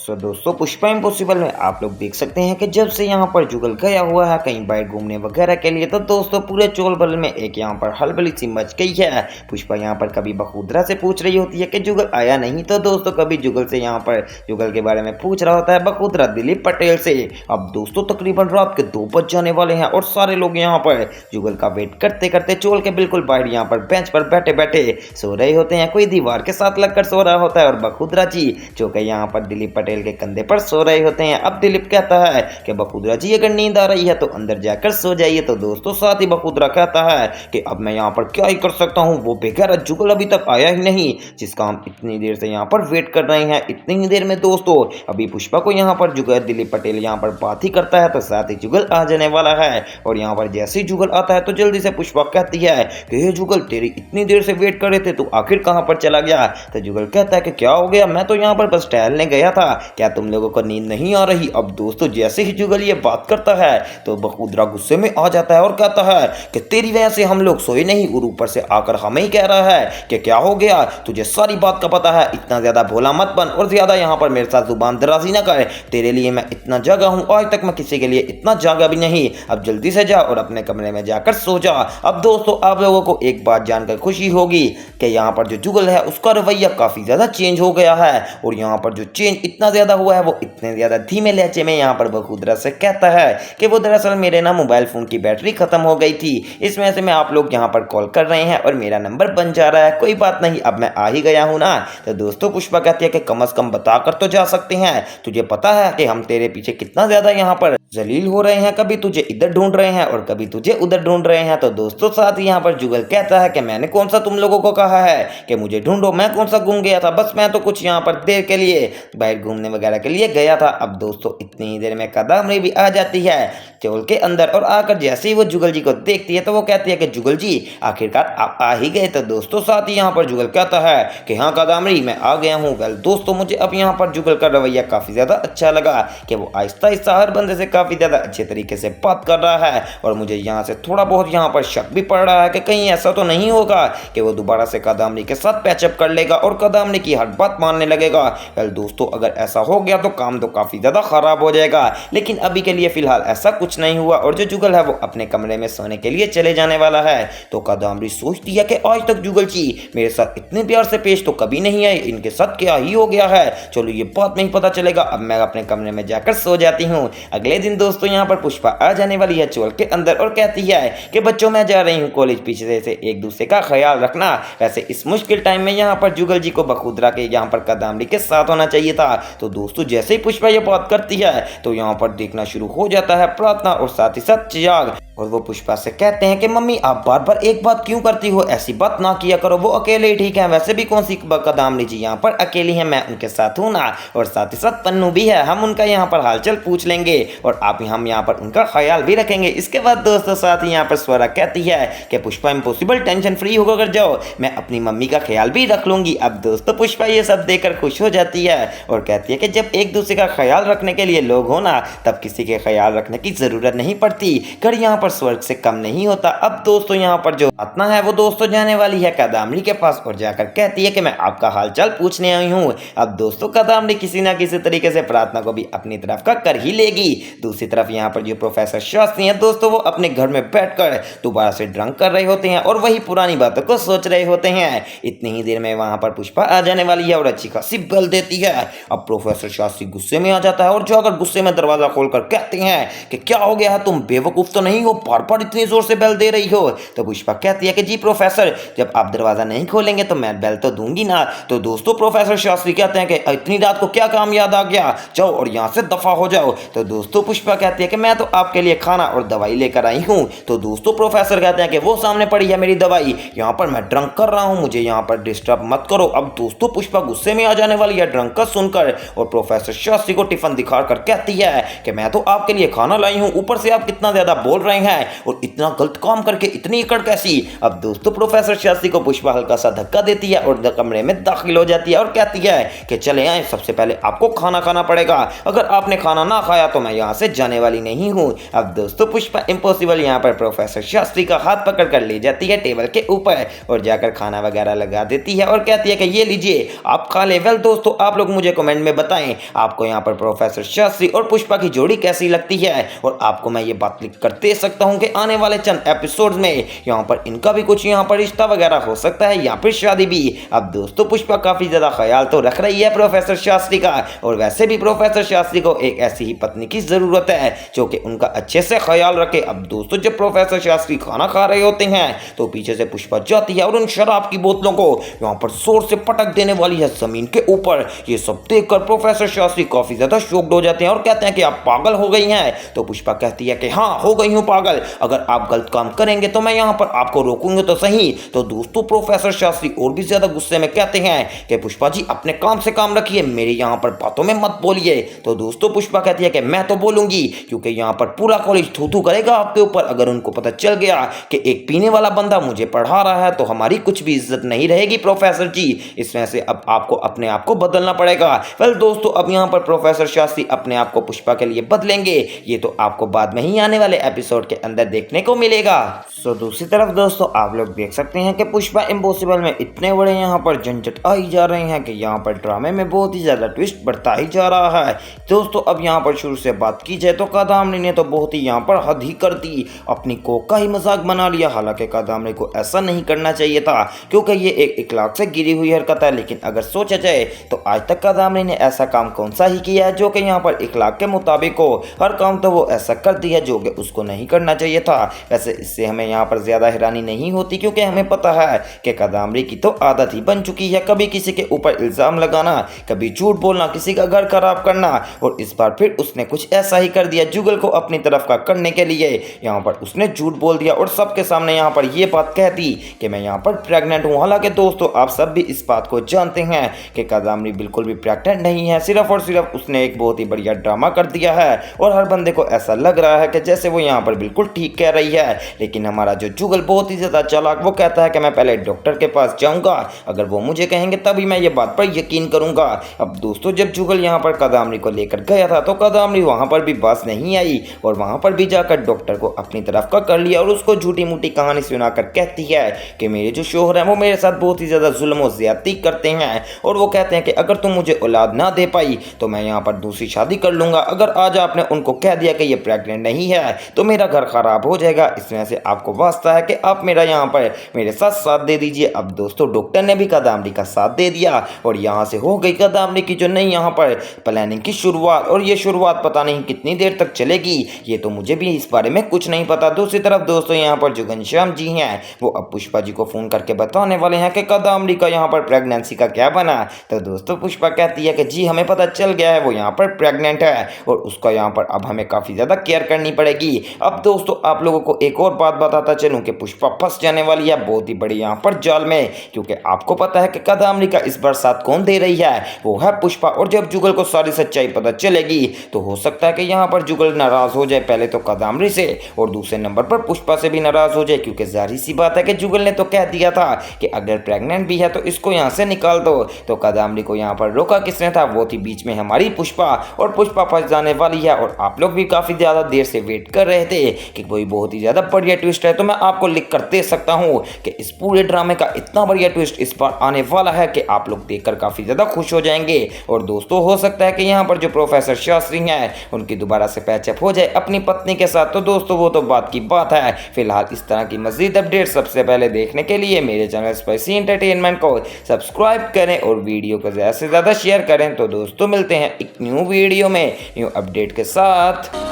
दोस्तों पुष्पा इम्पॉसिबल में आप लोग देख सकते हैं कि जब से यहाँ पर जुगल गया हुआ है कहीं बाहर घूमने वगैरह के लिए, तो दोस्तों पूरे चोल बल में एक यहाँ पर हलबली सी मच गई है। पुष्पा यहाँ पर कभी बखूदरा से पूछ रही होती है कि जुगल आया नहीं, तो दोस्तों कभी जुगल से यहाँ पर जुगल के बारे में पूछ रहा होता है बखूदरा दिलीप पटेल से। अब दोस्तों तकरीबन रात के 2 बज जाने वाले हैं और सारे लोग यहाँ पर जुगल का वेट करते करते चोल के बिल्कुल बाहर यहाँ पर बेंच पर बैठे बैठे सो रहे होते हैं। कोई दीवार के साथ लगकर सो रहा होता है और बखूदरा जी जो कि यहाँ पर दिलीप पटेल के कंधे पर सो रहे होते हैं। अब दिलीप कहता है कि बखूदरा जी अगर नींद आ रही है तो अंदर जाकर सो जाइए। तो दोस्तों साथ ही बखूदरा कहता है कि अब मैं यहाँ पर क्या ही कर सकता हूँ, वो बेगैरत जुगल अभी तक आया ही नहीं जिसका हम इतनी देर से यहाँ पर वेट कर रहे हैं। इतनी ही देर में दोस्तों अभी पुष्पा को यहाँ पर जुगल दिलीप पटेल यहाँ पर बात ही करता है तो साथ ही जुगल आ जाने वाला है। और यहाँ पर जैसे ही जुगल आता है तो जल्दी से पुष्पा कहती है कि हे जुगल तेरी इतनी देर से वेट कर रहे थे, तू आखिर कहाँ पर चला गया। तो जुगल कहता है कि क्या हो गया, मैं तो यहाँ पर बस टहलने गया था, क्या तुम लोगों को नींद नहीं आ रही। अब दोस्तों जैसे ही जुगल ये बात करता है तो बखूदरा गुस्से में आ जाता है और कहता है कि तेरी वजह से हम लोग सोए नहीं और ऊपर से आकर हमें ही कह रहा है कि क्या हो गया, तुझे सारी बात का पता है, इतना ज्यादा भोला मत बन और ज्यादा यहाँ पर मेरे साथ जुबान दराजी ना कर। तेरे लिए मैं इतना जागा हूँ, आज तक मैं किसी के लिए इतना जागा भी नहीं। अब जल्दी से जा और अपने कमरे में जाकर सो जा। अब दोस्तों आप लोगों को एक बात जानकर खुशी होगी कि यहाँ पर जो जुगल है उसका रवैया काफी ज्यादा चेंज हो गया है। और यहाँ पर जो चेंज इतना ज्यादा हुआ है वो इतने ज्यादा धीमे लहजे में यहाँ पर बखूदरा से कहता है कि वो दरअसल मेरे ना मोबाइल फोन की बैटरी खत्म हो गई थी, इस वजह से मैं आप लोग यहाँ पर कॉल कर रहे हैं और मेरा नंबर बन जा रहा है। कोई बात नहीं, अब मैं आ ही गया हूँ ना। तो दोस्तों पुष्पा कहती है कि कम से कम बता कर तो जा सकते हैं, तुझे पता है कि हम तेरे पीछे कितना ज्यादा यहाँ पर जलील हो रहे हैं, कभी तुझे इधर ढूंढ रहे हैं और कभी तुझे उधर ढूंढ रहे हैं। तो दोस्तों साथ ही यहाँ पर जुगल कहता है कि मैंने कौन सा तुम लोगों को कहा है कि मुझे ढूंढो, मैं कौन सा घूम गया था, बस मैं तो कुछ यहाँ पर देर के लिए बाहर घूमने वगैरह के लिए गया था। अब दोस्तों इतनी ही देर में कदमरी भी आ जाती है चोल के अंदर और आकर जैसे ही वो जुगल जी को देखती है तो वो कहती है कि जुगल जी आखिरकार आप आ ही गए। तो दोस्तों साथ ही यहाँ पर जुगल कहता है कि हाँ कदमरी मैं आ गया हूँ। वेल दोस्तों मुझे अब यहाँ पर जुगल का रवैया काफी ज्यादा अच्छा लगा कि वो आहिस्ता आहिस्ता हर बंदे से काफी ज्यादा अच्छे तरीके से बात कर रहा है। और मुझे यहाँ से थोड़ा बहुत यहाँ पर शक भी पड़ रहा है कि कहीं ऐसा तो नहीं होगा कि वो दोबारा से कदमरी के साथ पैचअप कर लेगा और कदमरी की हर बात मानने लगेगा। वेल दोस्तों अगर ऐसा हो गया तो काम तो काफी ज्यादा खराब हो जाएगा, लेकिन अभी के लिए फिलहाल ऐसा कुछ नहीं हुआ और जो जुगल है वो अपने कमरे में सोने के लिए चले जाने वाला है। तो कदमरी सोचती है कि आज तक जुगल जी मेरे साथ इतने प्यार से पेश तो कभी नहीं आए, इनके साथ क्या ही हो गया है, चलो ये बात नहीं पता चलेगा। अब मैं अपने कमरे में जाकर सो जाती हूँ। अगले दिन दोस्तों यहाँ पर पुष्पा आ जाने वाली है चोल के अंदर और कहती है कि बच्चों मैं जा रही हूँ कॉलेज, पीछे से एक दूसरे का ख्याल रखना। वैसे इस मुश्किल टाइम में यहाँ पर जुगल जी को बखूदरा के यहाँ पर कदमरी के साथ होना चाहिए था। तो दोस्तों जैसे ही पुष्पा ये बात करती है तो यहाँ पर देखना शुरू हो जाता है प्रार्थना और साथ ही साथ चिराग। और वो पुष्पा से कहते हैं कि मम्मी आप बार बार एक बात क्यों करती हो, ऐसी बात ना किया करो, वो अकेले ही ठीक है, वैसे भी कौन सी कदमरी जी यहाँ पर अकेली है, मैं उनके साथ हूँ ना, और साथ ही साथ पन्नू भी है, हम उनका यहाँ पर हालचाल पूछ लेंगे और हम यहाँ पर उनका ख्याल भी रखेंगे। इसके बाद दोस्तों साथ ही यहाँ पर स्वरा कहती है कि पुष्पा इम्पॉसिबल टेंशन फ्री होकर जाओ, मैं अपनी मम्मी का ख्याल भी रख लूंगी। अब दोस्तों पुष्पा ये सब देखकर खुश हो जाती है और कहती है कि जब एक दूसरे का ख्याल रखने के लिए लोग हो ना तब किसी के ख्याल रखने की जरूरत नहीं पड़ती, घर यहाँ पर स्वर्ग से कम नहीं होता। अब दोस्तों यहाँ पर जो प्रार्थना है वो दोस्तों जाने वाली है कदमरी के पास और जाकर कहती है कि मैं आपका हालचाल पूछने आई हूँ। अब दोस्तों कदमरी किसी ना किसी तरीके से प्रार्थना को भी अपनी तरफ का कर ही लेगी। दूसरी तरफ यहाँ पर जो प्रोफेसर शास्त्री हैं दोस्तों वो अपने घर में बैठकर दोबारा से ड्रंक कर रहे होते हैं और वही पुरानी बातों को सोच रहे होते हैं। इतनी ही देर में वहां पर पुष्पा आ जाने वाली है और अच्छी खासी बेल देती है। अब प्रोफेसर शास्त्री गुस्से में आ जाता है और जाकर गुस्से में दरवाजा खोलकर कहते हैं कि क्या हो गया है, तुम बेवकूफ तो नहीं हो, बार बार इतनी जोर से बेल दे रही हो। तो पुष्पा कहती है कि जी प्रोफेसर जब आप दरवाजा नहीं खोलेंगे तो मैं बेल तो दूंगी ना। तो दोस्तों प्रोफेसर शास्त्री कहते हैं कि इतनी रात को क्या काम याद आ गया, जाओ और यहाँ से दफा हो जाओ। तो दोस्तों पुष्पा कहती है कि मैं तो आपके लिए खाना और दवाई लेकर आई हूँ। तो दोस्तों प्रोफेसर कहते हैं कि वो सामने पड़ी है मेरी दवाई, यहाँ पर मैं ड्रंक कर रहा हूँ, मुझे यहाँ पर डिस्टर्ब मत करो। अब दोस्तों पुष्पा गुस्से में आ जाने वाली है ड्रंक का सुनकर और प्रोफेसर शास्त्री को टिफिन दिखाकर कहती है कि मैं तो आपके लिए खाना लाई हूँ, ऊपर से आप कितना ज्यादा बोल रहे हैं और इतना गलत काम करके इतनी एकड़ कैसी। अब दोस्तों प्रोफेसर शास्त्री को पुष्पा हल्का सा धक्का देती है और कमरे में दाखिल हो जाती है और कहती है कि चले आए, सबसे पहले आपको खाना खाना पड़ेगा, अगर आपने खाना ना खाया तो मैं यहाँ से जाने वाली नहीं हूँ। अब दोस्तों पुष्पा इम्पॉसिबल यहाँ पर प्रोफेसर शास्त्री का हाथ पकड़ कर ले जाती है टेबल के ऊपर और जाकर खाना वगैरह लगा देती है और कहती है कि ये लीजिए आप खा ले। वेल दोस्तों आप लोग मुझे कमेंट में बताएं आपको यहाँ पर प्रोफेसर शास्त्री और पुष्पा की जोड़ी कैसी लगती है और आपको मैं ये बात लिख कर दे सकता हूँ कि आने वाले चंद एपिसोड्स में यहाँ पर इनका भी कुछ यहाँ पर रिश्ता वगैरह हो सकता है या फिर शादी भी। अब दोस्तों पुष्पा काफी ज्यादा ख्याल तो रख रही है प्रोफेसर शास्त्री का और वैसे भी प्रोफेसर शास्त्री को एक ऐसी ही पत्नी की जरूरत है जो कि उनका अच्छे से ख्याल रखे। अब दोस्तों जब प्रोफेसर शास्त्री खाना खा रहे होते हैं तो पीछे से पुष्पा जाती है और उन शराब की बोतलों को यहाँ पर जोर से पटक देने वाली है जमीन के ऊपर। ये सब देखकर प्रोफेसर शास्त्री काफी ज्यादा शॉक्ड हो जाते हैं और कहते हैं कि आप पागल हो गई हैं। तो पुष्पा कहती है कि हाँ हो गई हूँ पागल, अगर आप गलत काम करेंगे तो मैं यहाँ पर आपको रोकूंगी तो सही। तो दोस्तों प्रोफेसर शास्त्री और भी ज्यादा गुस्से में कहते हैं कि पुष्पा जी अपने काम से काम रखिए, मेरे यहाँ पर बातों में मत बोलिए। तो दोस्तों पुष्पा कहती है कि मैं तो बोलूंगी क्योंकि यहाँ पर पूरा कॉलेज थू थू करेगा आपके ऊपर, अगर उनको पता चल गया कि एक पीने वाला बंदा मुझे पढ़ा रहा है तो हमारी कुछ भी इज्जत नहीं रहेगी प्रोफेसर जी, इसमें से अब आपको अपने आप को बदलना पड़ेगा। वेल दोस्तों अब यहाँ पर प्रोफेसर शास्त्री अपने आप को पुष्पा के लिए बदलेंगे, ये तो आपको बाद में ही आने वाले एपिसोड के अंदर देखने को मिलेगा। सो दूसरी तरफ दोस्तों आप लोग देख सकते हैं कि पुष्पा इम्पॉसिबल में इतने बड़े यहाँ पर झंझट आ ही जा रहे हैं कि यहाँ पर ड्रामे में बहुत ही ज्यादा ट्विस्ट बढ़ता ही जा रहा है। दोस्तों अब यहाँ पर शुरू से बात की जाए तो कादामनी ने तो बहुत ही यहाँ पर हद ही कर दी, अपनी कोक का ही मजाक बना लिया। हालांकि कादामनी को ऐसा नहीं करना चाहिए था क्योंकि ये एक इखलाक से गिरी हुई हरकत है, लेकिन अगर सोचा जाए तो आज तक कादामनी ने ऐसा काम कौन सा ही किया है जो कि यहाँ पर इखलाक के मुताबिक हो। हर काम तो वो ऐसा कर दिया जो कि उसको नहीं करना चाहिए था। वैसे इससे हमें यहाँ पर ज्यादा हैरानी नहीं होती क्योंकि हमें पता है कि कादामनी की तो आदत ही बन चुकी है कभी किसी के ऊपर इल्जाम लगाना, कभी झूठ बोलना, किसी का घर खराब करना, और इस बार फिर उसने कुछ ऐसा ही कर दिया जुगल को अपनी तरफ का करने के लिए। यहाँ पर उसने झूठ बोल दिया और सबके सामने यहाँ पर ये बात कह दी कि मैं यहाँ पर प्रेग्नेंट हूँ। हालांकि दोस्तों आप सब भी इस बात को जानते हैं कि कादामनी बिल्कुल भी प्रेग्नेंट नहीं है, सिर्फ और सिर्फ उसने एक बहुत ही बढ़िया ड्रामा कर दिया है और हर बंदे को ऐसा लग रहा है कि जैसे वो यहाँ पर बिल्कुल ठीक कह रही है। लेकिन हमारा जो जुगल बहुत ही ज्यादा चालाक, वो कहता है कि मैं पहले डॉक्टर के पास जाऊंगा, अगर वो मुझे कहेंगे तभी मैं ये बात पर यकीन करूंगा। अब दोस्तों जब जुगल यहाँ पर कादामनी को लेकर गया था तो कादामनी वहां पर भी बस नहीं आई और वहां पर भी जाकर डॉक्टर को अपनी तरफ का कर लिया और उसको झूठी मूठी कहानी सुनाकर कहती है कि मेरे जो शोहर हैं वो मेरे साथ बहुत ही ज्यादा जुल्म और ज्यादती करते हैं और वो कहते हैं कि अगर तुम मुझे औलाद ना दे पाई तो मैं यहाँ पर दूसरी शादी कर लूंगा। अगर आज आपने उनको कह दिया कि ये प्रेग्नेंट नहीं है तो मेरा घर खराब हो जाएगा, इसमें से आपको वास्ता है कि आप मेरा यहाँ पर मेरे साथ दे दीजिए। अब दोस्तों डॉक्टर ने भी कादामनी का साथ दे दिया और यहाँ से हो गई कादामनी की जो नई यहाँ पर प्लानिंग की शुरुआत, और ये शुरुआत पता नहीं कितनी देर तक चलेगी, ये तो मुझे भी इस बारे में कुछ नहीं पता। दूसरी तरफ दोस्तों यहाँ पर जो घनश्याम जी हैं वो अब पुष्पा जी को फोन करके बताने वाले हैं कि कादामनी का यहाँ पर प्रेगनेंसी का क्या बना। तो दोस्तों पुष्पा कहती है कि जी हमें पता चल गया है वो यहाँ पर प्रेग्नेंट है और उसका यहाँ पर अब हमें काफी ज्यादा केयर करनी पड़ेगी। अब दोस्तों आप लोगों को एक और बात बताता चलूं कि पुष्पा फंस जाने वाली है बहुत ही बड़ी यहाँ पर जाल में, क्योंकि आपको पता है कि कादामनी का इस बार साथ कौन दे रही है, वो है पुष्पा। और जब जुगल को सारी सच्चाई पता चलेगी तो हो सकता है कि यहाँ पर जुगल नाराज हो जाए, पहले तो कादामनी से और दूसरे नंबर पर पुष्पा से भी नाराज हो जाए, क्योंकि जाहिर सी बात है कि जुगल ने तो कह दिया था कि अगर प्रेग्नेंट भी है तो इसको यहाँ से निकाल दो। तो कादामनी को यहाँ पर रोका किसने था, वो थी बीच में हमारी पुष्पा, और पुष्पा फंस जाने वाली है। और आप लोग भी काफी ज्यादा देर से वेट कर रहे थे कि कोई बहुत ही ज्यादा बढ़िया ट्विस्ट है, तो मैं आपको लिख कर दे सकता हूँ कि इस पूरे ड्रामे का इतना बढ़िया ट्विस्ट इस बार आने वाला है कि आप लोग देखकर काफी ज्यादा खुश हो जाएंगे। और दोस्तों हो सकता है कि यहाँ पर जो प्रोफेसर शास्त्री हैं उनकी दोबारा से पैचअप हो जाए अपनी पत्नी के साथ। तो दोस्तों वो तो बात की बात है। फिलहाल इस तरह की मजीद अपडेट सबसे पहले देखने के लिए मेरे चैनल स्पाइसी एंटरटेनमेंट को सब्सक्राइब करें और वीडियो को ज्यादा से ज्यादा शेयर करें। तो दोस्तों मिलते हैं एक न्यू वीडियो में न्यू अपडेट के साथ।